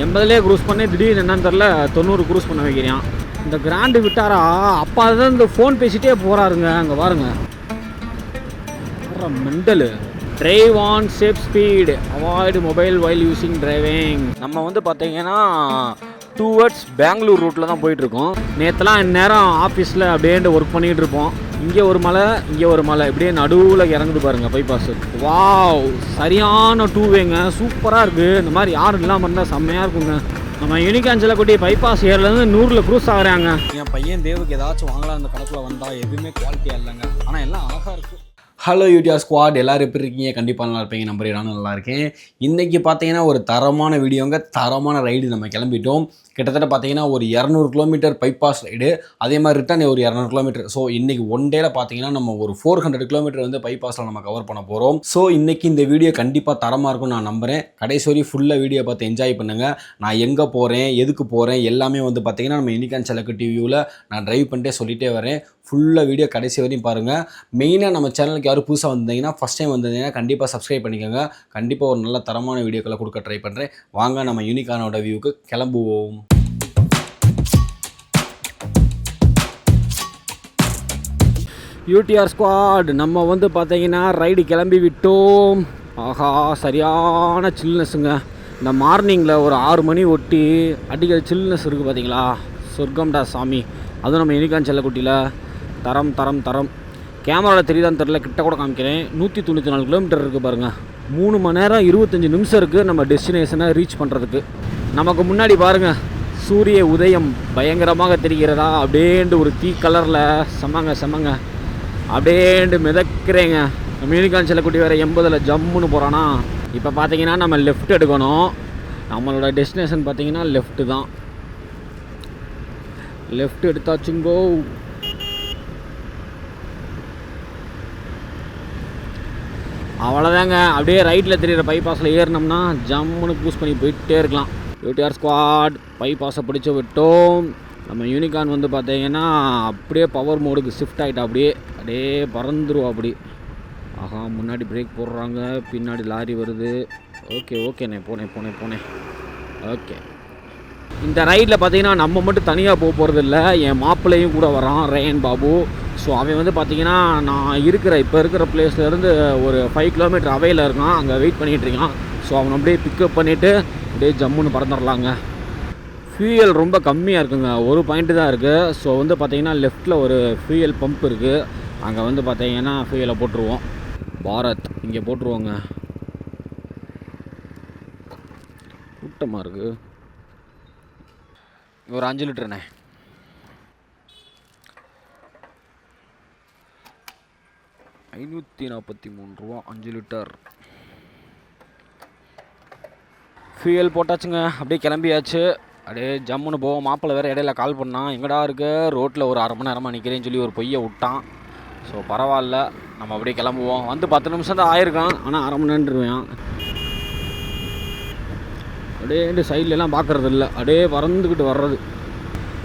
80லே cruise பண்ணி திடீர்னு என்னன்னு தெரில 90 க்ரூஸ் பண்ண வைக்கிறான். இந்த கிராண்டு விட்டாரா அப்பா தான் இந்த ஃபோன் பேசிகிட்டே போகிறாருங்க. அங்கே பாருங்க mental. Drive on safe speed, avoid mobile while using driving. நம்ம வந்து பார்த்தீங்கன்னா டுவர்ட்ஸ் பெங்களூர் ரூட்டில் தான் போயிட்டுருக்கோம். நேற்றுலாம் இந்நேரம் ஆஃபீஸில் அப்படியே ஒர்க் பண்ணிகிட்டு இருப்போம். இங்கே ஒரு மலை இங்கே ஒரு மலை இப்படியே நடுவில் இறங்குது பாருங்கள் பைபாஸ். வாவ், சரியான டூவேங்க, சூப்பராக இருக்குது. இந்த மாதிரி யாரும் இல்லாமல் இருந்தால் செம்மையாக இருக்குங்க. நம்ம யூனிகான் செல்லக்குட்டி பைபாஸ் ஏர்லேருந்து 100ல் க்ரூஸ் ஆகிறாங்க. என் பையன் தேவுக்கு ஏதாச்சும் வாங்கலாம் அந்த கணக்கில் வந்தால் எதுவுமே குவாலிட்டியாக இல்லைங்க, ஆனால் எல்லாம் அழகாக இருக்குது. ஹலோ யூடிஆர் ஸ்குவாட், எல்லோரும் எப்படி இருக்கீங்க? கண்டிப்பாக நல்லா இருப்பீங்க நம்பர். நானும் நல்லா இருக்கேன். இன்றைக்கி பார்த்தீங்கன்னா ஒரு தரமான வீடியோங்க, தரமான ரைடு நம்ம கிளம்பிட்டோம். கிட்டத்தட்ட பார்த்தீங்கன்னா ஒரு 200 கிலோமீட்டர் பைபாஸ் ரைடு, அதே மாதிரி ரிட்டன் ஒரு 200 கிலோமீட்டர். ஸோ இன்றைக்கி ஒன் டேயில் பார்த்தீங்கன்னா நம்ம ஒரு 400 கிலோமீட்டர் வந்து பைபாஸில் நம்ம கவர் பண்ண போகிறோம். ஸோ இன்றைக்கி இந்த வீடியோ கண்டிப்பாக தரமாக இருக்கும்னு நான் நம்புகிறேன். கடைசி வரையும் ஃபுல்லாக வீடியோ பார்த்து என்ஜாய் பண்ணுங்கள். நான் எங்கே போகிறேன், எதுக்கு போகிறேன், எல்லாமே வந்து பார்த்தீங்கன்னா நம்ம யூனிகான் செல்லக்குட்டி வியூவில் நான் ட்ரைவ் பண்ணிட்டே சொல்லிகிட்டே வரேன். ஃபுல்லாக வீடியோ கடைசி வரையும் பாருங்கள். மெயினாக நம்ம சேனலுக்கு யாரும் புதுசாக வந்தீங்கன்னா, ஃபஸ்ட் டைம் வந்தீங்கன்னா கண்டிப்பாக சப்ஸ்கிரைப் பண்ணிக்கோங்க. கண்டிப்பாக ஒரு நல்ல தரமான வீடியோக்களை கொடுக்க ட்ரை பண்ணுறேன். வாங்க நம்ம யூனிகானோட வியூக்கு கிளம்புவோம். யூடிஆர் ஸ்குவாட், நம்ம வந்து பார்த்தீங்கன்னா ரைடு கிளம்பி விட்டோம். ஆஹா, சரியான சில்னஸுங்க. இந்த மார்னிங்கில் ஒரு 6 மணி ஒட்டி அடிக்கிற சில்னஸ் இருக்குது பார்த்தீங்களா, சொர்க்கம்டா சாமி. அதுவும் நம்ம யூனிகான் செல்லக்குட்டியில் தரம் தரம் தரம். கேமராவில் தெரியுதான்னு தெரில, கிட்ட கூட காமிக்கிறேன். 194 கிலோமீட்டர் இருக்குது பாருங்கள். 3 மணி நேரம் 25 நிமிஷம் இருக்குது நம்ம டெஸ்டினேஷனை ரீச் பண்ணுறதுக்கு. நமக்கு முன்னாடி பாருங்கள் சூரிய உதயம் பயங்கரமாக தெரிகிறதா, அப்படின்ட்டு ஒரு தீ கலரில் செம்மங்க அப்படின்ட்டு மிதக்கிறேங்க. நம்ம யூனிகான் செல்லக்குட்டி வேறு 80ல் ஜம்முன்னு போகிறானா. இப்போ பார்த்தீங்கன்னா நம்ம லெஃப்ட் எடுக்கணும். நம்மளோட டெஸ்டினேஷன் பார்த்தீங்கன்னா லெஃப்ட்டு தான். லெஃப்ட் எடுத்தாச்சுங்கோ. அவ்வளோதாங்க, அப்படியே ரைட்டில் தெரிகிற பைபாஸில் ஏறினோம்னா ஜம்முன்னு க்ரூஸ் பண்ணி போயிட்டே இருக்கலாம். யூடிஆர் ஸ்குவாட் பைபாஸை பிடிச்சி விட்டோம். நம்ம யூனிகான் வந்து பார்த்தீங்கன்னா அப்படியே பவர் மோடுக்கு ஷிஃப்ட் ஆகிட்டா, அப்படியே பறந்துருவோம் அப்படி. ஆஹா, முன்னாடி பிரேக் போடுறாங்க, பின்னாடி லாரி வருது. ஓகேண்ணே போனேன். ஓகே, இந்த ரைடில் பார்த்தீங்கன்னா நம்ம மட்டும் தனியாக போகிறது இல்லை, என் மாப்பிள்ளையும் கூட வரான், ரேயன் பாபு. ஸோ அவன் வந்து பார்த்தீங்கன்னா நான் இப்போ இருக்கிற பிளேஸ்லேருந்து ஒரு 5 கிலோமீட்டர் அவையில் இருக்கான், அங்கே வெயிட் பண்ணிகிட்டு இருக்கான். ஸோ அவனை அப்படியே பிக்கப் பண்ணிவிட்டு அப்படியே ஜம்முன்னு பறந்துடலாங்க. ஃபியூயல் ரொம்ப கம்மியாக இருக்குங்க, ஒரு பாயிண்ட்டு தான் இருக்குது. ஸோ வந்து பார்த்தீங்கன்னா லெஃப்ட்டில் ஒரு ஃபியூயல் பம்ப் இருக்குது, அங்கே வந்து பார்த்தீங்கன்னா ஃபியூயலை போட்டுருவோம். பாரத் இங்கே போட்டுருவோங்க. கூட்டமாக இருக்குது. ஒரு 5 லிட்டருண்ணே. ₹543 5 லிட்டர் ஃபியூயல் போட்டாச்சுங்க. அப்படியே கிளம்பியாச்சு. அப்படியே ஜம்முன்னு போவோம். மாப்பிள்ளை வேறு இடையில கால் பண்ணான், எங்கடா இருக்கு, ரோட்டில் ஒரு 1/2 மணி நேரமாக நிற்கிறேன்னு சொல்லி ஒரு பொய்யை விட்டான். ஸோ பரவாயில்ல, நம்ம அப்படியே கிளம்புவோம். வந்து 10 நிமிஷம் தான் ஆயிருக்கான், ஆனால் 1/2 மணி நேரம்ருவேன். அப்படியே சைட்லலாம் பார்க்குறது இல்லை, அப்படியே பறந்துக்கிட்டு வர்றது.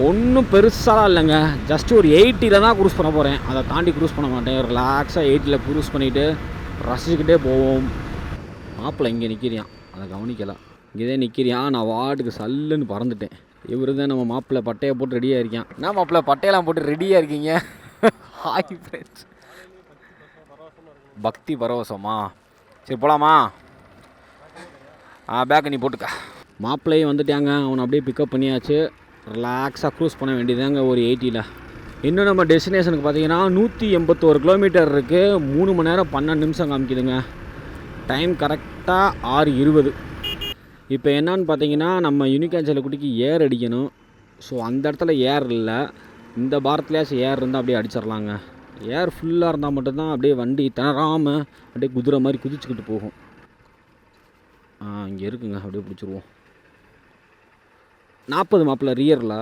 ஒன்றும் பெருசாலாம் இல்லைங்க, ஜஸ்ட் ஒரு 80ல் தான் க்ரூஸ் பண்ண போகிறேன். அதை தாண்டி க்ரூஸ் பண்ண மாட்டேன். ரிலாக்ஸாக 80ல் க்ரூஸ் பண்ணிவிட்டு ரசிச்சுக்கிட்டே போவோம். மாப்பிள்ளை இங்கே நிற்கிறியான், அதை கவனிக்கலாம். இங்கே நிற்கிறியான், நான் வாட்டுக்கு சல்லுன்னு பறந்துட்டேன். இவர் தான் நம்ம மாப்பிள்ளை பட்டையை போட்டு ரெடியாக இருக்கான். என்ன மாப்பிள்ளை பட்டையெல்லாம் போட்டு ரெடியாக இருக்கீங்க? Hi friends. பக்தி பரவசமா? சரி போகலாமா? பேக்கை நீ போட்டுக்க. மாப்பிள்ளையும் வந்துட்டாங்க, அவனை அப்படியே பிக்கப் பண்ணியாச்சு. ரிலாக்ஸாக க்ரூஸ் பண்ண வேண்டியதாங்க ஒரு 80ல். இன்னும் நம்ம டெஸ்டினேஷனுக்கு பார்த்தீங்கன்னா 181 கிலோமீட்டர் இருக்குது. 3 மணி நேரம் 12 நிமிஷம் காமிக்குதுங்க. டைம் கரெக்டாக 6:20. இப்போ என்னான்னு பார்த்தீங்கன்னா நம்ம யூனிகான் செல்லக்குட்டிக்கு ஏர் அடிக்கணும். ஸோ அந்த இடத்துல ஏர் இல்லை, இந்த பாரத்துலேயாச்சும் ஏர் இருந்தால் அப்படியே அடிச்சிடலாங்க. ஏர் ஃபுல்லாக இருந்தால் மட்டும்தான் அப்படியே வண்டி திணறாமல் அப்படியே குதிரை மாதிரி குதிச்சுக்கிட்டு போகும். இங்கே இருக்குங்க, அப்படியே பிடிச்சிருவோம். 40 மாப்பிள்ள ரியரில்,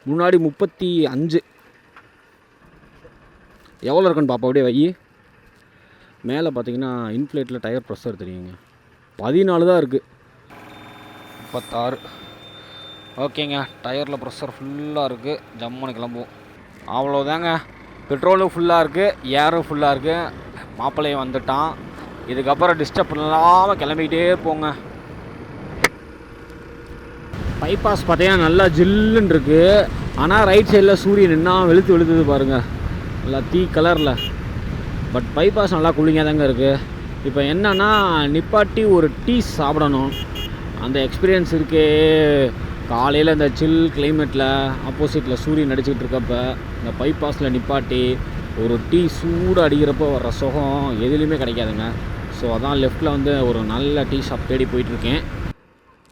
முன்னாடி 35. எவ்வளோ இருக்குன்னு பாப்பா, அப்படியே வை. மேலே பார்த்தீங்கன்னா இன்ஃப்ளேட்டில் டயர் ப்ரெஷர் தெரியுங்க, 14 தான் இருக்குது. 36. ஓகேங்க, டயரில் ப்ரெஷர் ஃபுல்லாக இருக்குது. ஜம்முன்னு கிளம்புவோம். அவ்வளோதாங்க, பெட்ரோலும் ஃபுல்லாக இருக்குது, ஏரும் ஃபுல்லாக இருக்குது. மாப்பிள்ளையும் வந்துட்டான். இதுக்கப்புறம் டிஸ்டர்ப் இல்லாமல் கிளம்பிக்கிட்டே போங்க. பைபாஸ் பார்த்தீங்கன்னா நல்லா ஜில்லுன்னு இருக்குது. ஆனால் ரைட் சைடில் சூரியன் என்ன வெளுத்துது பாருங்கள், நல்லா தீ கலரில். பட் பைபாஸ் நல்லா கூலிங்காக தாங்க இருக்குது. இப்போ என்னன்னா நிப்பாட்டி ஒரு டீ சாப்பிடணும், அந்த எக்ஸ்பீரியன்ஸ் இருக்கே. காலையில் இந்த சில் கிளைமேட்டில் ஆப்போசிட்டில் சூரியன் அடிச்சுக்கிட்டு இருக்கப்போ இந்த பைபாஸில் நிப்பாட்டி ஒரு டீ சூடு அடிக்கிறப்போ வர்ற சுகம் எதுலேயுமே கிடைக்காதுங்க. ஸோ அதான் லெஃப்ட்டில் வந்து ஒரு நல்ல டீ ஷாப் தேடி போயிட்டுருக்கேன்.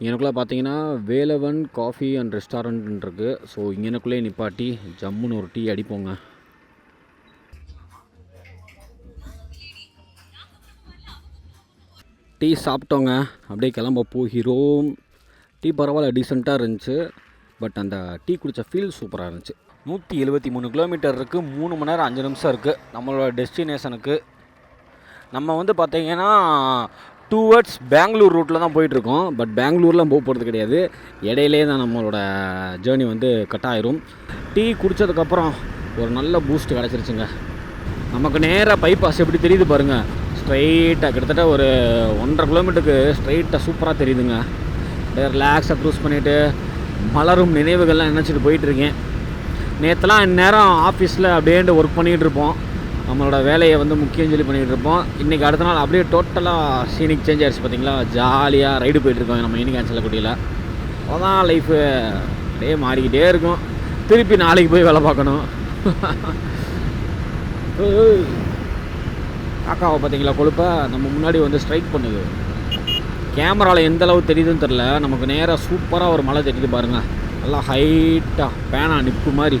எனக்குள்ளே பார்த்தீங்கன்னா வேலவன் காஃபி அண்ட் ரெஸ்டாரண்ட் இருக்குது. ஸோ இங்கனக்குள்ளே நிப்பாட்டி ஜம்முன்னு ஒரு டீ அடிப்போங்க. டீ சாப்பிட்டோங்க, அப்படியே கிளம்ப போகிறோம். டீ பரவாயில்ல, டீசெண்டாக இருந்துச்சு. பட் அந்த டீ குடித்த ஃபீல் சூப்பராக இருந்துச்சு. 173 கிலோமீட்டர் இருக்குது, 3 மணி நேரம் 5 நிமிஷம் இருக்குது நம்மளோட டெஸ்டினேஷனுக்கு. நம்ம வந்து பார்த்திங்கன்னா டுவர்ட்ஸ் பெங்களூர் ரூட்டில் தான் போயிட்டுருக்கோம். பட் பெங்களூர்லாம் போகிறது கிடையாது, இடையிலே தான் நம்மளோட ஜேர்னி வந்து கட் ஆயிரும். டீ குடித்ததுக்கப்புறம் ஒரு நல்ல பூஸ்ட் கிடச்சிருச்சுங்க. நமக்கு நேராக பைபாஸ் எப்படி தெரியுது பாருங்கள், ஸ்ட்ரைட்டாக கிட்டத்தட்ட ஒரு 1.5 கிலோமீட்டருக்கு ஸ்ட்ரைட்டாக சூப்பராக தெரியுதுங்க. அப்படியே ரிலாக்ஸாக க்ரூஸ் பண்ணிவிட்டு மலரும் நினைவுகள்லாம் நினச்சிட்டு போயிட்டுருக்கேன். நேற்றுலாம் இந்நேரம் ஆஃபீஸில் அப்படியே ஒர்க் பண்ணிகிட்டு இருப்போம், நம்மளோட வேலையை வந்து முக்கியம் சொல்லி பண்ணிகிட்டு இருப்போம். இன்றைக்கி அடுத்த நாள் அப்படியே டோட்டலாக சீனிக் சேஞ்ச் ஆகிடுச்சு பார்த்தீங்களா. ஜாலியாக ரைடு போயிட்டுருக்கோம் நம்ம யூனிகான் செல்லக்குட்டியில். அதான் லைஃபு அப்படியே மாறிக்கிட்டே இருக்கும். திருப்பி நாளைக்கு போய் வேலை பார்க்கணும். காக்காவை பார்த்தீங்களா கொழுப்பை நம்ம முன்னாடி வந்து ஸ்ட்ரைக் பண்ணுது. கேமராவில் எந்த அளவு தெரியுதுன்னு தெரில, நமக்கு நேராக சூப்பராக ஒரு மலை தெரியுது பாருங்கள், நல்லா ஹைட்டாக பேனா நிப்பு மாதிரி.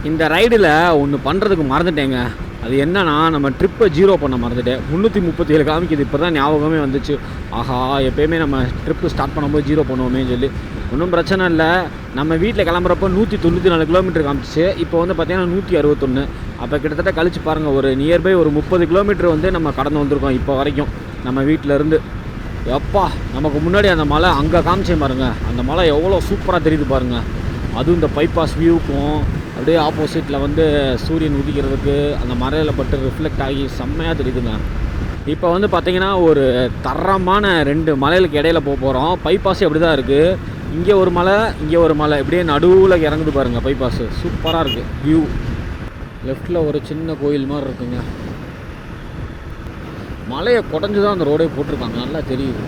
இந்த ரைடில் ஒன்று பண்ணுறதுக்கு மறந்துட்டேங்க. அது என்னன்னா, நம்ம ட்ரிப்பை 0 பண்ண மறந்துட்டேன். 337 காமிக்குது, இப்போ தான் ஞாபகமே வந்துச்சு. ஆஹா, எப்போயுமே நம்ம ட்ரிப்பு ஸ்டார்ட் பண்ணும்போது 0 பண்ணுவோமே சொல்லி. ஒன்றும் பிரச்சனை இல்லை. நம்ம வீட்டில் கிளம்புறப்போ 194 கிலோமீட்டர் காமிச்சு, இப்போ வந்து பார்த்திங்கன்னா 161. அப்போ கிட்டத்தட்ட கழிச்சு பாருங்கள், ஒரு நியர்பை ஒரு 30 கிலோமீட்டர் வந்து நம்ம கடந்து வந்திருக்கோம் இப்போ வரைக்கும் நம்ம வீட்டிலேருந்து. எப்பா, நமக்கு முன்னாடி அந்த மலை அங்கே காமிச்சே பாருங்கள், அந்த மலை எவ்வளோ சூப்பராக தெரியுது பாருங்கள். அதுவும் இந்த பைபாஸ் வியூக்கும் அப்படியே ஆப்போசிட்டில் வந்து சூரியன் உதிக்கிறதுக்கு அந்த மலையில் பட்டு ரிஃப்ளெக்ட் ஆகி செம்மையாக தெரியுதுங்க. இப்போ வந்து பார்த்திங்கன்னா ஒரு தரமான 2 மலைகளுக்கு இடையில போக போகிறோம். பைபாஸ் அப்படி தான் இருக்குது, இங்கே ஒரு மலை இங்கே ஒரு மலை, இப்படியே நடுவில் இறங்குது பாருங்கள். பைபாஸு சூப்பராக இருக்குது வியூ. லெஃப்டில் ஒரு சின்ன கோயில் மாதிரி இருக்குங்க. மலையை குடஞ்சி தான் அந்த ரோடே போட்டிருக்காங்க, நல்லா தெரியுது.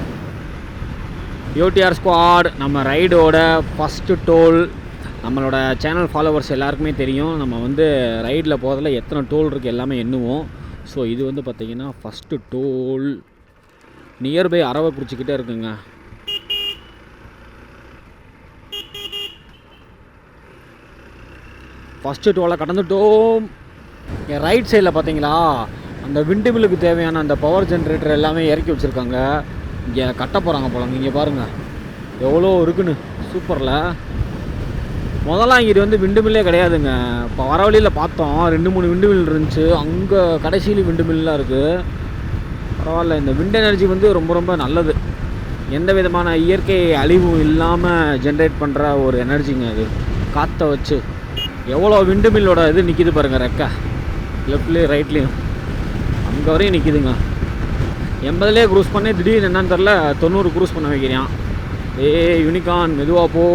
யூடிஆர் ஸ்குவாட் நம்ம ரைடோட ஃபஸ்ட்டு டோல். நம்மளோட சேனல் ஃபாலோவர்ஸ் எல்லாருக்குமே தெரியும், நம்ம வந்து ரைடில் போகிறதுல எத்தனை டோல் இருக்குது எல்லாமே எண்ணுவோம். ஸோ இது வந்து பார்த்திங்கன்னா ஃபஸ்ட்டு டோல். நியர்பை அரவக்குறிச்சிக்கிட்டே இருக்குங்க. ஃபஸ்ட்டு டோலை கடந்துட்டோம். என் ரைட் சைடில் பார்த்தீங்களா, அந்த விண்டுமில்லுக்கு தேவையான அந்த பவர் ஜென்ரேட்டர் எல்லாமே இறக்கி வச்சுருக்காங்க. இங்கே கட்ட போகிறாங்க போலங்க. இங்கே பாருங்கள் எவ்வளோ இருக்குன்னு, சூப்பரில். முதல்ல இங்கே வந்து விண்டுமில்லே கிடையாதுங்க. இப்போ வர வழியில் பார்த்தோம் 2-3 விண்டுமில் இருந்துச்சு, அங்கே கடைசியில் விண்டுமில்லாம் இருக்குது. பரவாயில்ல, இந்த விண்ட் எனர்ஜி வந்து ரொம்ப ரொம்ப நல்லது. எந்த விதமான இயற்கை அழிவும் இல்லாமல் ஜென்ரேட் பண்ணுற ஒரு எனர்ஜிங்க அது. காற்றை வச்சு எவ்வளோ விண்டுமில்லோட இது நிற்கிது பாருங்கள், ரெக்கை லெஃப்ட்லேயும் ரைட்லேயும் அங்கே வரையும் நிற்கிதுங்க. 80லேயே க்ரூஸ் பண்ணி திடீர்னு என்னன்னு தெரில 90 க்ரூஸ் பண்ண வைக்கிறான். யூனிகான் மெதுவாக போ.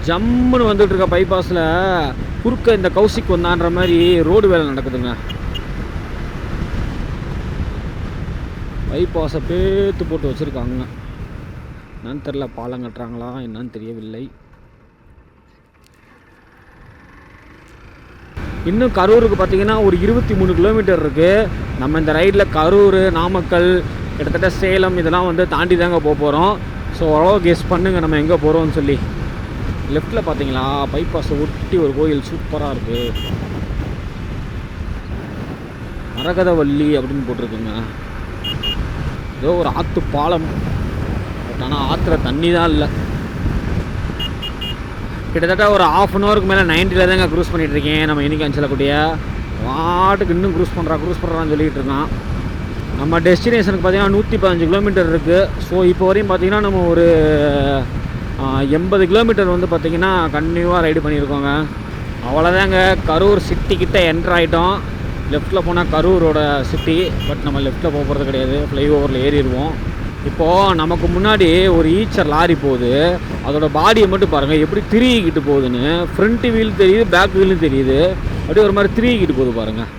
ஜம்முன்னு வந்துட்டுருக்க பைபாஸில் குறுக்க இந்த கௌசிக் வந்தான்ற மாதிரி ரோடு வேலை நடக்குதுங்க. பைபாஸை பேத்து போட்டு வச்சுருக்காங்க. என்னன்னு தெரில, பாலம் கட்டுறாங்களா என்னன்னு தெரியவில்லை. இன்னும் கரூருக்கு பார்த்திங்கன்னா ஒரு 23 கிலோமீட்டர் இருக்குது. நம்ம இந்த ரைடில் கரூர், நாமக்கல், கிட்டத்தட்ட சேலம் இதெல்லாம் வந்து தாண்டி தாங்க போக போகிறோம். ஸோ அவ்வளோ கெஸ் பண்ணுங்கள் நம்ம எங்கே போகிறோம்னு சொல்லி. லெஃப்ட்டில் பார்த்தீங்களா பைபாஸை ஒட்டி ஒரு கோயில் சூப்பராக இருக்குது, மரகதவல்லி அப்படின்னு போட்டிருக்குங்க. ஏதோ ஒரு ஆற்று பாலம், பட் ஆனால் ஆற்றுல தண்ணி தான் இல்லை. கிட்டத்தட்ட ஒரு ½ அன் ஹவருக்கு மேலே 90ல் தாங்க க்ரூஸ் பண்ணிகிட்ருக்கேன். நம்ம யூனிகான் செல்லக்கூடிய வாட்டுக்கு இன்னும் க்ரூஸ் பண்ணுறான்னு சொல்லிகிட்டு இருக்கான். நம்ம டெஸ்டினேஷனுக்கு பார்த்திங்கன்னா 115 கிலோமீட்டர் இருக்குது. ஸோ இப்போ வரையும் பார்த்திங்கன்னா நம்ம ஒரு 80 கிலோமீட்டர் வந்து பார்த்திங்கன்னா கண்டினியூவாக ரைடு பண்ணியிருக்கோங்க. அவ்வளோதாங்க, கரூர் சிட்டிக்கிட்ட என்ட்ரு ஆகிட்டோம். லெஃப்ட்டில் போனால் கரூரோட சிட்டி, பட் நம்ம லெஃப்ட்டில் போகிறது கிடையாது, ஃப்ளைஓவரில் ஏறிடுவோம். இப்போது நமக்கு முன்னாடி ஒரு ஈச்சர் லாரி போகுது, அதோட பாடியை மட்டும் பாருங்கள் எப்படி திரிகிட்டு போகுதுன்னு. ஃப்ரண்ட் வீல் தெரியுது, பேக் வீலும் தெரியுது, அப்படியே ஒரு மாதிரி திரிகிட்டு போகுது பாருங்கள்.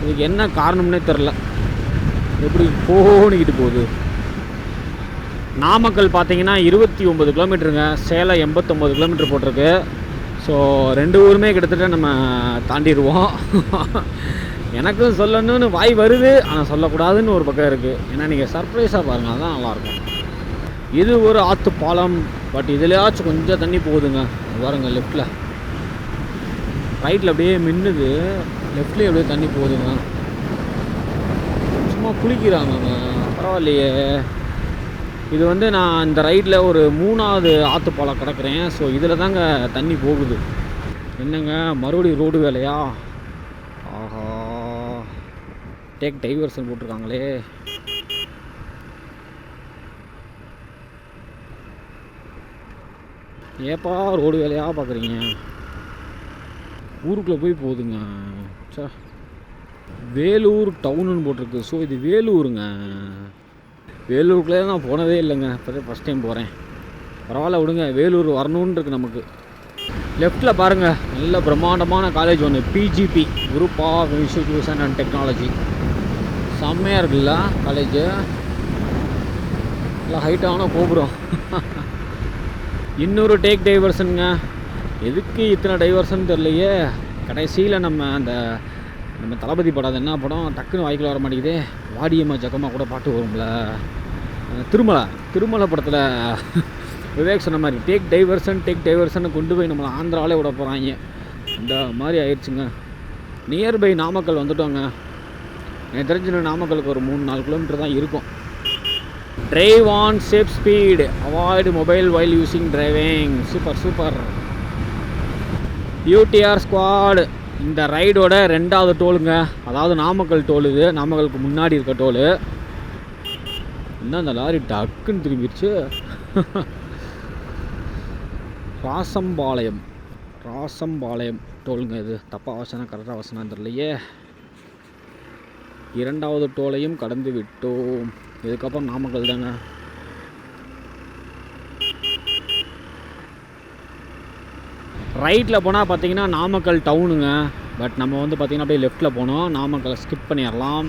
இதுக்கு என்ன காரணம்னே தெரில, எப்படி போனிக்கிட்டு போகுது. நாமக்கல் பார்த்தீங்கன்னா 29 கிலோமீட்டருங்க, சேலம் 89 கிலோமீட்டர் போட்டிருக்கு. ஸோ 2 ஊருமே கிட்டத்தட்ட நம்ம தாண்டிடுவோம். எனக்கும் சொல்லணும்னு வாய் வருது, ஆனால் சொல்லக்கூடாதுன்னு ஒரு பக்கம் இருக்குது. ஏன்னா நீங்கள் சர்ப்ரைஸாக பாருங்கள், அதுதான் நல்லாயிருக்கும். இது ஒரு ஆற்று பாலம், பட் இதுலையாச்சும் கொஞ்சம் தண்ணி போகுதுங்க. பாருங்கள் லெஃப்டில், ரைட்டில் அப்படியே மின்னுது, லெஃப்ட்லேயே அப்படியே தண்ணி போகுதுங்க. சும்மா குளிக்கிறாங்கங்க, பரவாயில்லையே. இது வந்து நான் இந்த ரைட்டில் ஒரு 3வது ஆற்று பாலம் கிடக்கிறேன். ஸோ இதில் தாங்க தண்ணி போகுது. என்னங்க மறுபடியும் ரோடு வேலையா? ஆஹா, டேக் டைவர்ஷன் போட்டிருக்காங்களே. ஏப்பா ரோடு வேலையாக பார்க்குறீங்க? ஊருக்குள்ளே போய் போகுதுங்க. சார் வேலூர் டவுனுன்னு போட்டிருக்கு. ஸோ இது வேலூருங்க. வேலூருக்குள்ளே நான் போனதே இல்லைங்க, இப்போ ஃபஸ்ட் டைம் போகிறேன். பரவாயில்ல விடுங்க, வேலூர் வரணுன்னு இருக்குது நமக்கு. லெஃப்டில் பாருங்கள், நல்ல பிரம்மாண்டமான காலேஜ் ஒன்று, BGP, group of institution and technology. செம்மையாக இருக்குல்ல காலேஜு, நல்லா ஹைட்டான கோபுரம். இன்னொரு டேக் டைவர்ஷனுங்க. எதுக்கு இத்தனை டைவர்ஷன் தெரியலையே. கடைசியில் நம்ம தளபதி படம், அது என்ன படம் டக்குன்னு வாய்க்கில் வர மாட்டேங்குது, வாடியம்மா ஜக்கமாக கூட பாட்டு வரும்ல, திருமலை படத்தில் விவேக் சொன்ன மாதிரி டேக் டைவர்ஷன் கொண்டு போய் நம்மளை ஆந்திராவிலே விட போகிறாங்க. இந்த மாதிரி ஆயிடுச்சுங்க. நியர்பை நாமக்கல் வந்துட்டோங்க. எனக்கு தெரிஞ்சு நாமக்கலுக்கு ஒரு 3-4 கிலோமீட்டர் தான் இருக்கும். Drive on safe speed, avoid mobile while using driving. Super. UTR squad இந்த ரைடோட 2வது டோலுங்க. அதாவது நாமக்கல் டோல். இது நாமக்கலுக்கு முன்னாடி இருக்க டோலு. என்ன அந்த லாரி டக்குன்னு திரும்பிடுச்சு. ராசம்பாளையம் டோலுங்க. இது தப்பாக வாசனா கரெக்டாக வாசனா தெரியலையே. 2வது டோலையும் கடந்து விட்டோம். இதுக்கப்புறம் நாமக்கல் தாங்க. ரைட்டில் போனால் பார்த்தீங்கன்னா நாமக்கல் டவுனுங்க. பட் நம்ம வந்து பார்த்திங்கன்னா அப்படியே லெஃப்ட்டில் போனோம், நாமக்கலை ஸ்கிப் பண்ணிடலாம்.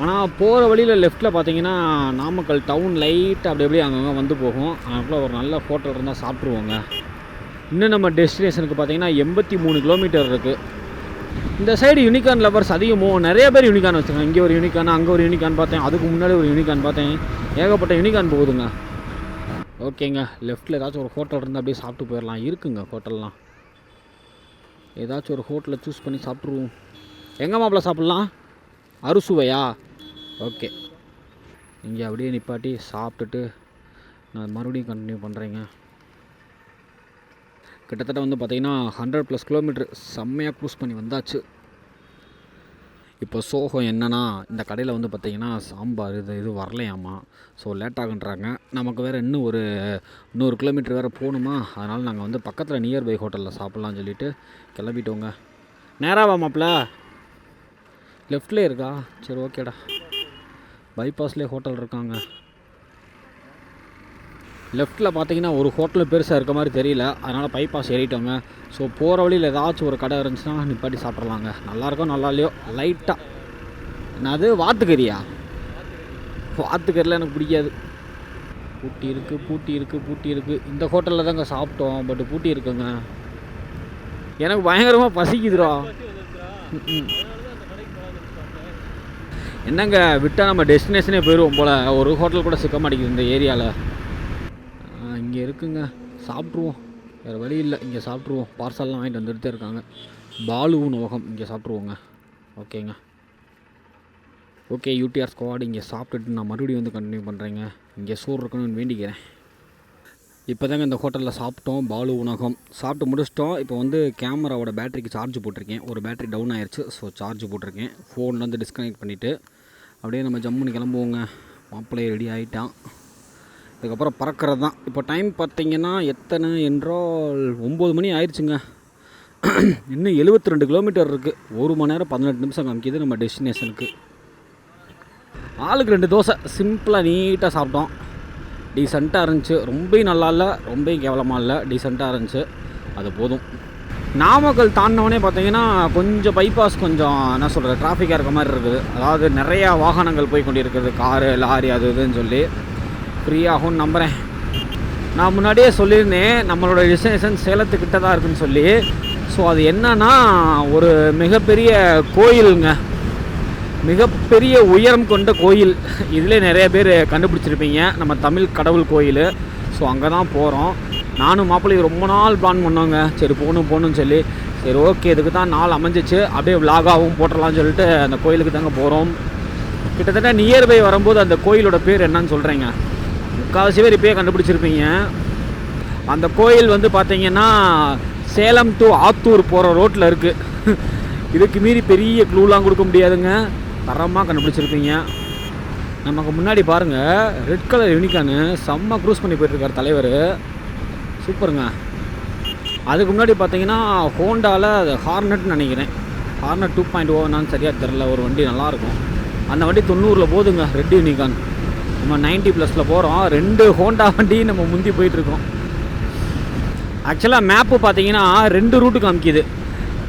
ஆனால் போகிற வழியில் லெஃப்ட்டில் பார்த்தீங்கன்னா நாமக்கல் டவுன் லைட்டாக அப்படியே அங்கங்கே வந்து போகும். அதுக்குள்ளே ஒரு நல்ல ஹோட்டல் இருந்தால் சாப்பிட்ருவோங்க. இன்னும் நம்ம டெஸ்டினேஷனுக்கு பார்த்தீங்கன்னா 83 கிலோமீட்டர் இருக்குது. இந்த சைடு யூனிகார்ன் லவர்ஸ் அதிகமோ, நிறைய பேர் யூனிகார்ன் வச்சுருக்காங்க. இங்கே ஒரு யூனிகார்ன், அங்கே ஒரு யூனிகார்ன் பார்த்தேன், அதுக்கு முன்னாடி ஒரு யூனிகார்ன் பார்த்தேன். ஏகப்பட்ட யூனிகார்ன் போகுதுங்க. ஓகேங்க, லெஃப்ட்டில் ஏதாச்சும் ஒரு ஹோட்டல் இருந்தால் அப்படியே சாப்பிட்டு போயிடலாம். இருக்குங்க ஹோட்டல்லாம். ஏதாச்சும் ஒரு ஹோட்டலை சூஸ் பண்ணி சாப்பிட்ருவோம். எங்கே மாப்பிள்ள சாப்பிட்லாம்? அறுசுவையா? ஓகே, இங்கே அப்படியே நிப்பாட்டி சாப்பிட்டுட்டு நான் மறுபடியும் கண்டினியூ பண்ணுறேங்க. கிட்டத்தட்ட வந்து பார்த்திங்கன்னா 100+ கிலோமீட்டர் செம்மையாக க்ரூஸ் பண்ணி வந்தாச்சு. இப்போ சோகம் என்னென்னா, இந்த கடையில் வந்து பார்த்திங்கன்னா சாம்பார் இது வரலையாமா. So late ஆகுன்றாங்க. நமக்கு வேறு இன்னும் ஒரு 100 கிலோமீட்டர் வேறு போகணுமா. அதனால் நாங்கள் வந்து பக்கத்தில் நியர்பை ஹோட்டலில் சாப்பிட்லான்னு சொல்லிவிட்டு கிளம்பிட்டோங்க. நேராக வா மாப்பிள்ள, லெஃப்ட்லேயே இருக்கா? சரி ஓகேடா. பைபாஸ்லேயே ஹோட்டல் இருக்காங்க. லெஃப்ட்டில் பார்த்தீங்கன்னா ஒரு ஹோட்டல் பெருசாக இருக்க மாதிரி தெரியல, அதனால் பைபாஸ் ஏறிட்டோங்க. ஸோ போகிற வழியில் ஏதாச்சும் ஒரு கடை இருந்துச்சுன்னா நிப்பாட்டி சாப்பிட்றலாங்க. நல்லாயிருக்கும் நல்லா இல்லையோ லைட்டாக. என்னது வாத்துக்கறியா? வாத்துக்கறியில் எனக்கு பிடிக்காது. பூட்டி இருக்குது. இந்த ஹோட்டலில் தாங்க சாப்பிட்டோம், பட் பூட்டி இருக்குங்க. எனக்கு பயங்கரமாக பசிக்குதுரா. என்னங்க விட்டால் நம்ம டெஸ்டினேஷனே போயிடுவோம் போல். ஒரு ஹோட்டல் கூட சிக்க மாட்டேங்குது இந்த ஏரியாவில். இங்கே இருக்குங்க, சாப்பிட்ருவோம். வேறு வழி இல்லை, இங்கே சாப்பிட்ருவோம். பார்சல்லாம் வாங்கிட்டு வந்துகிட்டே இருக்காங்க. பாலு உணவகம், இங்கே சாப்பிட்ருவோங்க. ஓகேங்க. ஓகே யூடிஆர் ஸ்குவாட், இங்கே சாப்பிட்டுட்டு நான் மறுபடியும் வந்து கண்டினியூ பண்ணுறேங்க. இங்கே சோறு இருக்கணும்னு வேண்டிக்கிறேன். இப்போ தாங்க இந்த ஹோட்டலில் சாப்பிட்டோம், பாலு உணவகம் சாப்பிட்டு முடிச்சிட்டோம். இப்போ வந்து கேமராவோட பேட்டரிக்கு சார்ஜ் போட்டிருக்கேன். ஒரு பேட்டரி டவுன் ஆயிடுச்சு, ஸோ சார்ஜ் போட்டிருக்கேன். ஃபோன் வந்து டிஸ்கனெக்ட் பண்ணிவிட்டு அப்படியே நம்ம ஜம்முன்னு கிளம்புவோங்க. மாப்பிள்ளையை ரெடி ஆகிட்டான். அதுக்கப்புறம் பறக்கிறது தான். இப்போ டைம் பார்த்திங்கன்னா எத்தனை என்றால் 9 மணி ஆயிடுச்சுங்க. இன்னும் 72 கிலோமீட்டர் இருக்குது. 1 மணி நேரம் 18 நிமிஷம் காமிக்கிது நம்ம டெஸ்டினேஷனுக்கு. ஆளுக்கு 2 தோசை சிம்பிளாக நீட்டாக சாப்பிட்டோம். டீசெண்டாக இருந்துச்சு. ரொம்ப நல்லா இல்லை, ரொம்ப கேவலமாக இல்லை, டீசெண்டாக இருந்துச்சு. அது போதும். நாமக்கல் தாண்டினவனே பார்த்தீங்கன்னா கொஞ்சம் பைபாஸ் கொஞ்சம் என்ன சொல்கிறது டிராஃபிக்காக இருக்க மாதிரி இருக்குது. அதாவது நிறையா வாகனங்கள் போய் கொண்டு இருக்குது, காரு லாரி அது இதுன்னு சொல்லி. ஃப்ரீயாகும்னு நம்புகிறேன். நான் முன்னாடியே சொல்லியிருந்தேன் நம்மளோட டெஸ்டினேஷன் சேலத்துக்கிட்ட தான் இருக்குதுன்னு சொல்லி. ஸோ அது என்னன்னா ஒரு மிகப்பெரிய கோயிலுங்க, மிகப்பெரிய உயரம் கொண்ட கோயில். இதில் நிறைய பேர் கண்டுபிடிச்சிருப்பீங்க, நம்ம தமிழ் கடவுள் கோயில். ஸோ அங்கே தான் போகிறோம். நானும் மாப்பிள்ளையும் ரொம்ப நாள் பிளான் பண்ணோங்க, சரி போகணுன்னு சொல்லி. சரி ஓகே, இதுக்கு தான் நாள் அமைஞ்சிச்சு, அப்படியே விலாகாகவும் போட்டுடலான்னு சொல்லிட்டு அந்த கோயிலுக்கு தாங்க போகிறோம். கிட்டத்தட்ட நியர்பை வரும்போது அந்த கோயிலோட பேர் என்னன்னு சொல்கிறேங்க. முக்கால்வாசி பேர் இப்போயே கண்டுபிடிச்சிருப்பீங்க. அந்த கோயில் வந்து பார்த்தீங்கன்னா சேலம் டு ஆத்தூர் போகிற ரோட்டில் இருக்குது. இதுக்கு மீறி பெரிய க்ளூலாம் கொடுக்க முடியாதுங்க, தரமாக கண்டுபிடிச்சிருப்பீங்க. நமக்கு முன்னாடி பாருங்கள் ரெட் கலர் யூனிகானு செம்ம க்ரூஸ் பண்ணி போயிட்டுருக்கார் தலைவர். சூப்பருங்க. அதுக்கு முன்னாடி பார்த்தீங்கன்னா ஹோண்டாவில் அது ஹார்னட்னு நினைக்கிறேன், ஹார்னட் 2.0 நான் சரியாக தெரில, ஒரு வண்டி நல்லாயிருக்கும். அந்த வண்டி 90 போதுங்க, ரெட் யூனிகான். நம்ம 90+ போகிறோம். 2 ஹோண்டா வண்டி நம்ம முந்தி போயிட்டுருக்கோம். ஆக்சுவலாக மேப்பு பார்த்தீங்கன்னா 2 ரூட்டு காமிக்குது.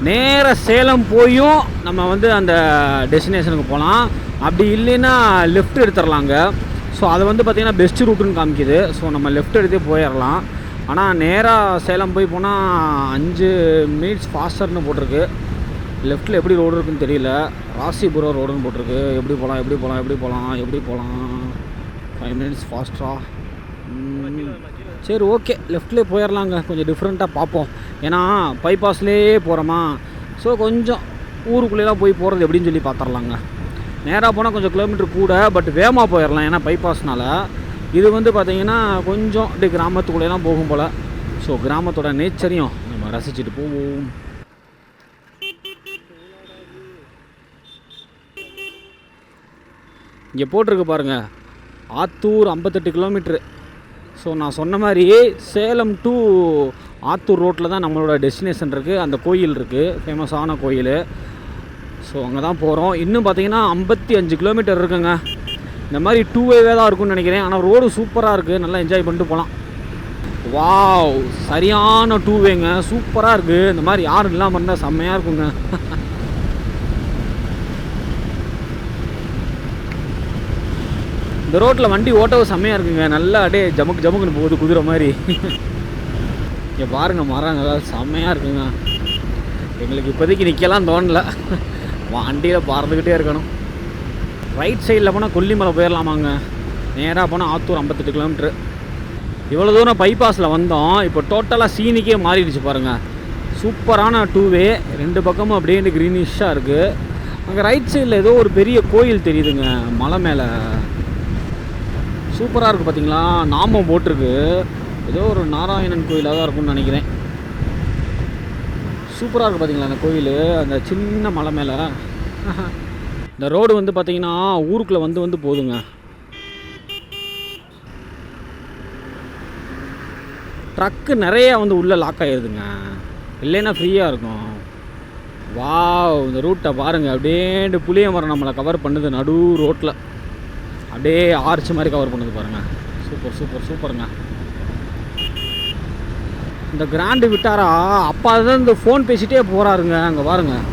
நேராக சேலம் போயும் நம்ம வந்து அந்த டெஸ்டினேஷனுக்கு போகலாம், அப்படி இல்லைன்னா லெஃப்ட் எடுத்துடலாங்க. ஸோ அது வந்து பார்த்திங்கன்னா பெஸ்ட் ரூட்டுன்னு காமிக்குது. ஸோ நம்ம லெஃப்ட் எடுத்தே போயிடலாம். ஆனால் நேராக சேலம் போய் போனால் 5 மினிட்ஸ் ஃபாஸ்டர்னு போட்டிருக்கு. லெஃப்ட்டில் எப்படி ரோடு இருக்குன்னு தெரியல. ராசிபுரம் ரோடுன்னு போட்டிருக்கு. எப்படி போகலாம் 5 மினிட்ஸ் ஃபாஸ்டரா? சரி ஓகே, லெஃப்ட்லேயே போயிடலாங்க. கொஞ்சம் டிஃப்ரெண்ட்டாக பார்ப்போம், ஏன்னா பைபாஸ்லேயே போகிறோமா. ஸோ கொஞ்சம் ஊருக்குள்ளேலாம் போய் போகிறது எப்படின்னு சொல்லி பார்த்துடலாங்க. நேராக போனால் கொஞ்சம் கிலோமீட்டர் கூட, பட் வேகமாக போயிடலாம் ஏன்னா பைபாஸ்னால். இது வந்து பார்த்திங்கன்னா கொஞ்சம் இப்படி கிராமத்துக்குள்ளேலாம் போகும் போல். ஸோ கிராமத்தோட நேச்சரையும் நம்ம ரசிச்சுட்டு போவோம். இங்கே போட்டிருக்கு பாருங்கள், ஆத்தூர் 58 கிலோமீட்ரு. ஸோ நான் சொன்ன மாதிரி சேலம் டு ஆத்தூர் ரோட்டில் தான் நம்மளோட டெஸ்டினேஷன் இருக்குது. அந்த கோயில் இருக்குது, ஃபேமஸான கோயில். ஸோ அங்கே தான் போகிறோம். இன்னும் பார்த்தீங்கன்னா 55 கிலோமீட்டர் இருக்குங்க. இந்த மாதிரி 2 வேவே தான் இருக்கும்னு நினைக்கிறேன். ஆனால் ரோடு சூப்பராக இருக்குது, நல்லா என்ஜாய் பண்ணிட்டு போகலாம். வாவ், சரியான 2 வேங்க, சூப்பராக இருக்குது. இந்த மாதிரி யாரும் இல்லாமல் இருந்தால் செம்மையாக இருக்குங்க. இந்த ரோட்டில் வண்டி ஓட்டவும் செம்மையாக இருக்குங்க, நல்லா அப்படியே ஜமுக்குன்னு போகுது குதிரை மாதிரி. இங்கே பாருங்கள் மரங்கள் செம்மையாக இருக்குங்க. எங்களுக்கு இப்போதைக்கு நிற்கலாம் தோணலை, வண்டியில் பறந்துக்கிட்டே இருக்கணும். ரைட் சைடில் போனால் கொல்லிமலை போயிடலாமாங்க. நேராக போனால் ஆத்தூர் 58 கிலோமீட்ரு. இவ்வளோ தூரம் பைபாஸில் வந்தோம், இப்போ டோட்டலாக சீனிக்கே மாறிடுச்சு பாருங்கள். சூப்பரான 2 வே, 2 பக்கமும் அப்படியே க்ரீனிஷாக இருக்குது. அங்கே ரைட் சைடில் ஏதோ ஒரு பெரிய கோயில் தெரியுதுங்க மலை மேலே. சூப்பராக இருக்குது பார்த்தீங்களா, நாமம் போட்டிருக்கு. ஏதோ ஒரு நாராயணன் கோயிலாக தான் இருக்கும்னு நினைக்கிறேன். சூப்பராக இருக்குது பார்த்தீங்களா அந்த கோயில், அந்த சின்ன மலை மேலே. இந்த ரோடு வந்து பார்த்திங்கன்னா ஊருக்குள்ளே வந்து போகுதுங்க. ட்ரக்கு நிறையா வந்து உள்ளே லாக் ஆகிடுதுங்க, இல்லைன்னா ஃப்ரீயாக இருக்கும். வாவ், இந்த ரூட்டை பாருங்கள், அப்படியே புளிய மரம் நம்மளை கவர் பண்ணுது நடு ரோட்டில். அப்படியே ஆர்ச் மாதிரி கவர் பண்ணுது பாருங்கள். சூப்பருங்க. இந்த கிராண்டு விட்டாரா அப்பா தான் இந்த ஃபோன் பேசிகிட்டே போகிறாருங்க. அங்கே பாருங்கள்,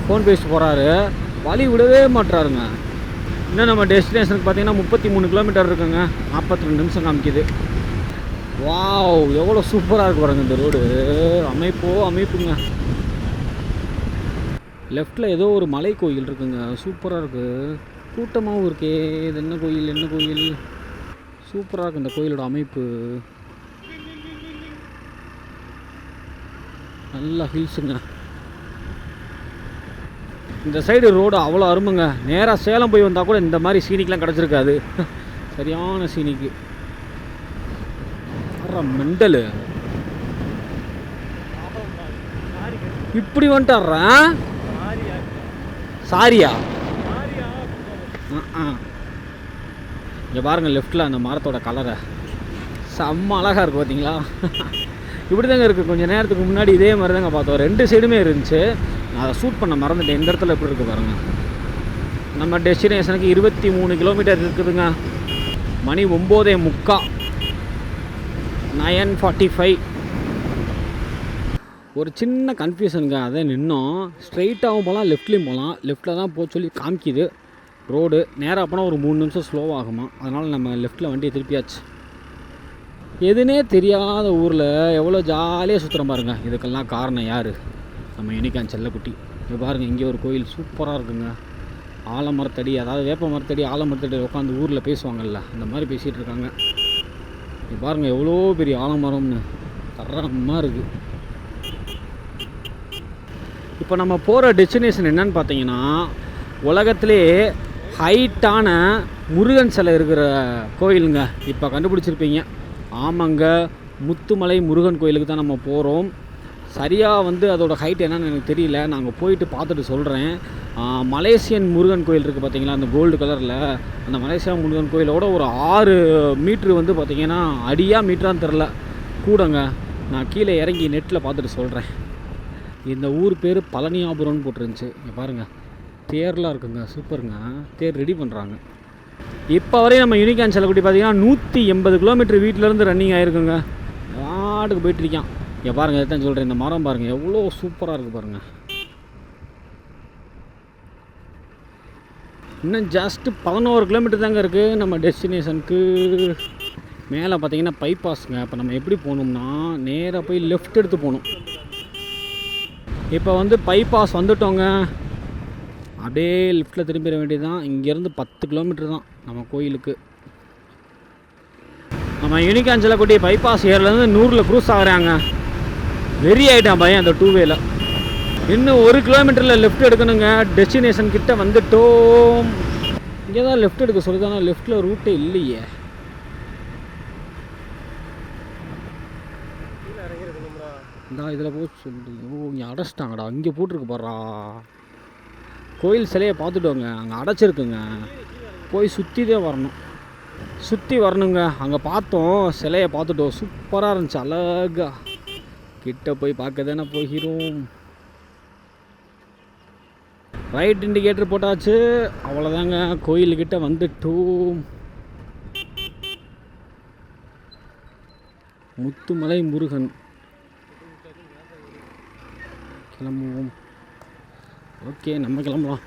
ஃபோன் பேசிட்டு போகிறாரு, வழி விடவே மாட்டுறாருங்க. இன்னும் நம்ம டெஸ்டினேஷனுக்கு பார்த்தீங்கன்னா 33 கிலோமீட்டர் இருக்குங்க, 42 நிமிஷம் காமிக்குது. வாவ், எவ்வளோ சூப்பராக இருக்கு பாருங்க இந்த ரோடு. அமைப்புங்க. லெஃப்டில் ஏதோ ஒரு மலை கோயில் இருக்குங்க, சூப்பராக இருக்குது. கூட்டமாகவும் இருக்கே. இது என்ன கோயில்? சூப்பராக இருக்குது இந்த கோயிலோட அமைப்பு. நல்லா ஹில்ஸுங்க. இந்த சைடு ரோடு அவ்வளோ அருமைங்க. நேராக சேலம் போய் வந்தால் கூட இந்த மாதிரி சீனிக்கெலாம் கிடச்சிருக்காது. சரியான சீனிக்கு மெண்டலு. இப்படி வந்துட்டாடுறேன். சாரியா? இங்கே பாருங்கள் லெஃப்டில் அந்த மரத்தோட கலரை, செம்ம அழகாக இருக்குது பார்த்தீங்களா. இப்படி தாங்க இருக்குது. கொஞ்சம் நேரத்துக்கு முன்னாடி இதே மாதிரி தாங்க பார்த்தோம், 2 சைடுமே இருந்துச்சு. நான் அதை ஷூட் பண்ண மறந்துட்டேன். இந்த இடத்துல எப்படி இருக்குது பாருங்கள். நம்ம டெஸ்டினேஷனுக்கு 23 கிலோமீட்டர் இருக்குதுங்க. மணி 9:45, 9:45. ஒரு சின்ன கன்ஃபியூஷனுங்க. அதை நின்னோம். ஸ்ட்ரைட்டாகவும் போகலாம், லெஃப்ட்லேயும் போகலாம். லெஃப்ட்டில் தான் போக சொல்லி காமிக்குது ரோடு. நேராக போனால் ஒரு 3 நிமிஷம் ஸ்லோவாகுமா. அதனால் நம்ம லெஃப்ட்டில் வண்டியை திருப்பியாச்சு. எதுனே தெரியாத ஊரில் எவ்வளோ ஜாலியாக சுற்றுற பாருங்க. இதுக்கெல்லாம் காரணம் யார்? நம்ம யூனிகார்ன் செல்லக்குட்டி. இங்கே பாருங்கள், இங்கே ஒரு கோயில் சூப்பராக இருக்குங்க. ஆலமரத்தடி, அதாவது வேப்ப மரத்தடி, ஆலமரத்தடி உட்காந்து ஊரில் பேசுவாங்கள்ல, அந்த மாதிரி பேசிகிட்டு இருக்காங்க. இங்கே பாருங்கள் எவ்வளோ பெரிய ஆலமரம்னு, தரமாக இருக்குது. இப்போ நம்ம போகிற டெஸ்டினேஷன் என்னன்னு பார்த்தீங்கன்னா, உலகத்திலே ஹைட்டான முருகன் சிலை இருக்கிற கோயிலுங்க. இப்போ கண்டுபிடிச்சிருப்பீங்க. ஆமாங்க, முத்துமலை முருகன் கோயிலுக்கு தான் நம்ம போகிறோம். சரியாக வந்து அதோடய ஹைட் என்னன்னு எனக்கு தெரியல. நாங்கள் போயிட்டு பார்த்துட்டு சொல்கிறேன். மலேசியன் முருகன் கோயில் இருக்குது பார்த்தீங்களா, அந்த கோல்டு கலரில், அந்த மலேசியா முருகன் கோயிலோட ஒரு 6 மீட்ரு வந்து பார்த்திங்கன்னா, அடியாக மீட்டரான்னு தெரில கூடங்க. நான் கீழே இறங்கி நெட்டில் பார்த்துட்டு சொல்கிறேன். இந்த ஊர் பேர் பழனியாபுரம்னு போட்டுருந்துச்சு. இங்கே பாருங்கள், தேர்லாம் இருக்குங்க, சூப்பருங்க. தேர் ரெடி பண்ணுறாங்க. இப்போ வரையும் நம்ம யூனிகார்ன் செல்லக்குட்டி பார்த்தீங்கன்னா 180 கிலோமீட்டர் வீட்டிலேருந்து ரன்னிங் ஆகிருக்குங்க. நாட்டுக்கு போயிட்டுருக்கான். இங்கே பாருங்கள், எதான் சொல்கிறேன், இந்த மரம் பாருங்கள் எவ்வளோ சூப்பராக இருக்குது பாருங்கள். இன்னும் ஜஸ்ட்டு 11 கிலோமீட்டர் தாங்க இருக்குது நம்ம டெஸ்டினேஷனுக்கு. மேலே பார்த்தீங்கன்னா பைபாஸுங்க. இப்போ நம்ம எப்படி போகணும்னா, நேராக போய் லெஃப்ட் எடுத்து போகணும். இப்போ வந்து பைபாஸ் வந்துட்டோங்க. அப்படியே லெஃப்ட்டில் திரும்பிட வேண்டியது தான். இங்கேருந்து 10 கிலோமீட்டர் தான் நம்ம கோயிலுக்கு. நம்ம யூனிகார்ன் செல்லக்குட்டி பைபாஸ் ஏர்லேருந்து 100ல் க்ரூஸ் ஆகிறாங்க. வெறி ஆகிட்டான் பையன் அந்த 2வேல. இன்னும் 1 கிலோமீட்டரில் லெஃப்ட் எடுக்கணுங்க. டெஸ்டினேஷன் கிட்ட வந்துட்டோம். இங்கே தான் லெஃப்ட் எடுக்க சொல்லுதானா, லெஃப்ட்டில் ரூட்டே இல்லையே. இந்தா இதில் போய் சொல்லி, ஓ இங்கே அடைச்சிட்டாங்கடா. இங்கே போட்டிருக்கு பாடுறா. கோயில் சிலையை பார்த்துட்டோங்க, அங்கே அடைச்சிருக்குங்க. போய் சுற்றி தான் வரணும், சுற்றி வரணுங்க. அங்கே பார்த்தோம், சிலையை பார்த்துட்டோம், சூப்பராக இருந்துச்சு, அழகா. கிட்ட போய் பார்க்க தானே போகிறோம். ரைட் இண்டிகேட்டர் போட்டாச்சு, அவ்வளோதாங்க. கோயில்கிட்ட வந்துட்டோம். முத்துமலை முருகன். கிளம்புவோம். ஓகே, நம்ம கிளம்பலாம்.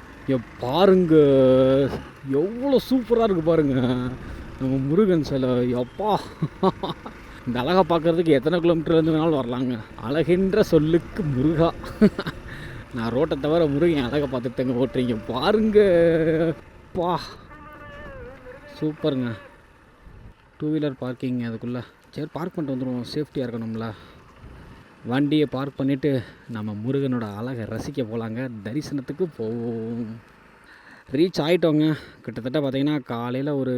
பாருங்க எவ்வளோ சூப்பராக இருக்குது பாருங்க நம்ம முருகன் சிலை. அப்பா, இந்த அழகை பார்க்குறதுக்கு எத்தனை கிலோமீட்டர்லேருந்து வேணாலும் வரலாங்க. அழகின்ற சொல்லுக்கு முருகா. நான் ரோட்டை தவிர முருகன் அழகை பார்த்துட்டேங்க ஓட்டுறீங்க பாருங்க. பா சூப்பருங்க. 2 வீலர் பார்க்கிங் அதுக்குள்ளே. சரி, பார்க் பண்ணிட்டு வந்துடுவோம், சேஃப்டியாக இருக்கணும்ல. வண்டியை பார்க் பண்ணிவிட்டு நம்ம முருகனோட அழகை ரசிக்க போகலாங்க. தரிசனத்துக்கு போவோம். ரீச் ஆகிட்டோங்க. கிட்டத்தட்ட பார்த்திங்கன்னா காலையில் ஒரு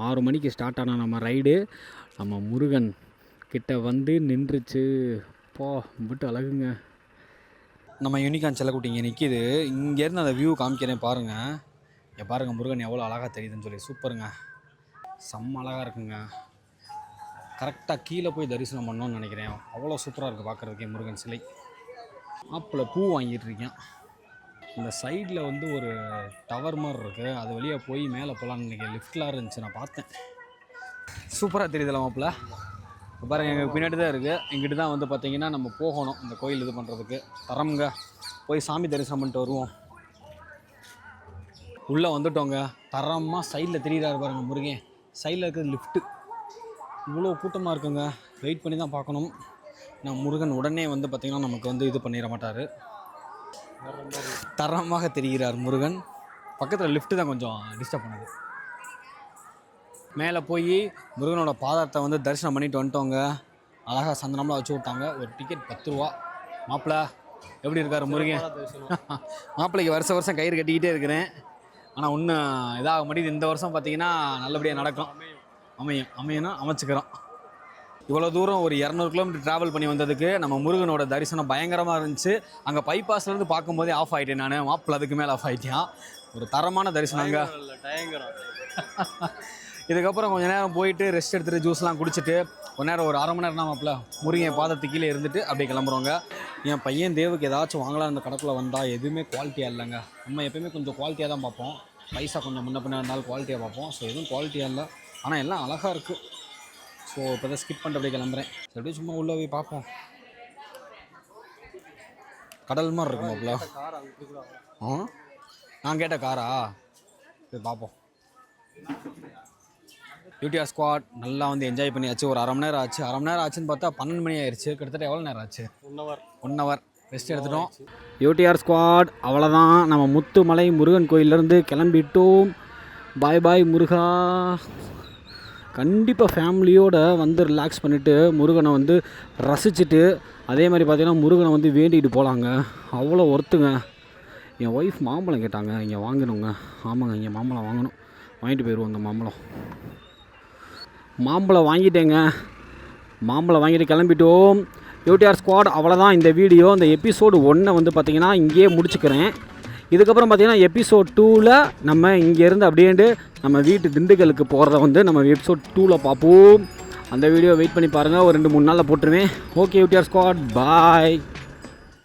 6 மணிக்கு ஸ்டார்ட் ஆன நம்ம ரைடு நம்ம முருகன் கிட்ட வந்து நின்றுச்சு. பா விட்டு அழகுங்க. நம்ம யூனிகார்ன் செல்லக்குட்டி இங்கே நிற்கிது. இங்கேருந்து அந்த வியூ காமிக்கிறேன் பாருங்கள். இங்கே பாருங்கள் முருகன் எவ்வளோ அழகாக தெரியுதுன்னு சொல்லி. சூப்பருங்க, செம்ம அழகாக இருக்குங்க. கரெக்டாக கீழே போய் தரிசனம் பண்ணோன்னு நினைக்கிறேன். அவ்வளோ சூப்பராக இருக்குது பார்க்குறதுக்கே முருகன் சிலை. ஆப்பில் பூ வாங்கிட்டு இருக்கேன். இந்த சைடில் வந்து ஒரு டவர் மாதிரி இருக்குது, அது வழியாக போய் மேலே போகலான்னு நினைக்கிறேன். லிஃப்ட்லாம் இருந்துச்சு, நான் பார்த்தேன். சூப்பராக தெரியுதுல்ல மாப்பிள்ள. பாருங்கள், எங்கள் பின்னாடி தான் இருக்குது. இங்கிட்டு தான் வந்து பார்த்திங்கன்னா நம்ம போகணும் இந்த கோயில் இது பண்ணுறதுக்கு. தரமுங்க, போய் சாமி தரிசனம் பண்ணிட்டு வருவோம். உள்ளே வந்துட்டோங்க. தரமாக சைடில் தெரியுறாரு பாருங்கள் முருகன். சைடில் இருக்கிறது லிஃப்ட்டு. இவ்வளோ கூட்டமாக இருக்குங்க. வெயிட் பண்ணி தான் பார்க்கணும். நான் முருகன் உடனே வந்து பார்த்திங்கன்னா நமக்கு வந்து இது பண்ணிட மாட்டார். தரமாக தெரிகிறார் முருகன். பக்கத்தில் லிஃப்ட்டு தான் கொஞ்சம் டிஸ்டர்ப் பண்ணுது. மேலே போய் முருகனோட பாதத்தை வந்து தரிசனம் பண்ணிட்டு வந்துட்டோங்க. அழகாக சந்தனம்லாம் வச்சு விட்டாங்க. ஒரு டிக்கெட் 10 ரூபா. மாப்பிள்ள எப்படி இருக்கார் முருகன்? மாப்பிள்ளைக்கு வருஷம் கயிறு கட்டிக்கிட்டே இருக்கிறேன். ஆனால் இன்னும் இதாக முடியுது. இந்த வருஷம் பார்த்திங்கன்னா நல்லபடியாக நடக்கும். அமையனா அமைச்சுக்கிறோம். இவ்வளோ தூரம் ஒரு 200 கிலோமீட்டர் ட்ராவல் பண்ணி வந்ததுக்கு நம்ம முருகனோட தரிசனம் பயங்கரமாக இருந்துச்சு. அங்கே பைபாஸ்லேருந்து பார்க்கும்போதே ஆஃப் ஆகிட்டேன் நான். மாப்பிள்ள அதுக்கு மேலே ஆஃப் ஆகிட்டேன். ஒரு தரமான தரிசனங்க. இதுக்கப்புறம் கொஞ்சம் நேரம் போயிட்டு ரெஸ்ட் எடுத்துகிட்டு ஜூஸ்லாம் குடிச்சிட்டு கொஞ்ச நேரம் ஒரு 1/2 மணி நேரம் தான் மாப்பிள்ள முருகன் பாதத்துக்கு கீழே இருந்துட்டு அப்படியே கிளம்புறோங்க. என் பையன் தேவுக்கு ஏதாச்சும் வாங்கலாம். இந்த கடைக்குள்ளே வந்தால் எதுவுமே குவாலிட்டியாக இல்லைங்க. நம்ம எப்போயுமே கொஞ்சம் குவாலிட்டியாக தான் பார்ப்போம். பைசா கொஞ்சம் முன்ன பின்ன இருந்தாலும் குவாலிட்டியாக பார்ப்போம். ஸோ எதுவும் குவாலிட்டியாக இல்லை, ஆனால் எல்லாம் அழகாக இருக்குது. ஸோ இப்போ தான் ஸ்கிப் பண்ணுறபடி கிளம்புறேன். எப்படி சும்மா உள்ளே போய் பார்ப்போம். கடல் மாதிரி இருக்குமாப்ல. நான் கேட்ட காரா போய் பார்ப்போம். யூடிஆர் ஸ்குவாட் நல்லா வந்து என்ஜாய் பண்ணியாச்சு. ஒரு அரை மணி நேரம் ஆச்சு. அரை மணி நேரம் ஆச்சுன்னு பார்த்தா 12 மணி ஆயிடுச்சு. கிட்டத்தட்ட எவ்வளோ நேரம் ஆச்சு? 1 ஹவர் ரெஸ்ட் எடுத்துட்டோம். யூடிஆர் ஸ்குவாட் அவ்வளோதான். நம்ம முத்துமலை முருகன் கோயிலேருந்து கிளம்பிட்டோம். பாய் பாய் முருகா. கண்டிப்பாக ஃபேமிலியோடு வந்து ரிலாக்ஸ் பண்ணிவிட்டு முருகனை வந்து ரசிச்சுட்டு அதே மாதிரி பார்த்திங்கன்னா முருகனை வந்து வேண்டிகிட்டு போகலாங்க. அவ்வளோ ஒர்த்துங்க. என் ஒய்ஃப் மாம்பழம் கேட்டாங்க, இங்கே வாங்கணுங்க. ஆமாங்க, இங்கே மாம்பழம் வாங்கணும். வாங்கிட்டு போயிடுவோம். அந்த மாம்பழம் வாங்கிட்டேங்க. மாம்பழம் வாங்கிட்டு கிளம்பிட்டோம். யூடிஆர் ஸ்குவாட் அவ்வளோதான். இந்த வீடியோ இந்த எபிசோடு 1 வந்து பார்த்திங்கன்னா இங்கேயே முடிச்சுக்கிறேன். இதுக்கப்புறம் பார்த்திங்கன்னா எபிசோட் 2ல் நம்ம இங்கேருந்து அப்படியே நம்ம வீட்டு திண்டுக்கலுக்கு போகிறத வந்து நம்ம எபிசோட் 2ல் பார்ப்போம். அந்த வீடியோ வெயிட் பண்ணி பாருங்கள். ஒரு 2-3 நாளில் போட்டுருவேன். ஓகே யூடிஆர் ஸ்குவாட், பாய்.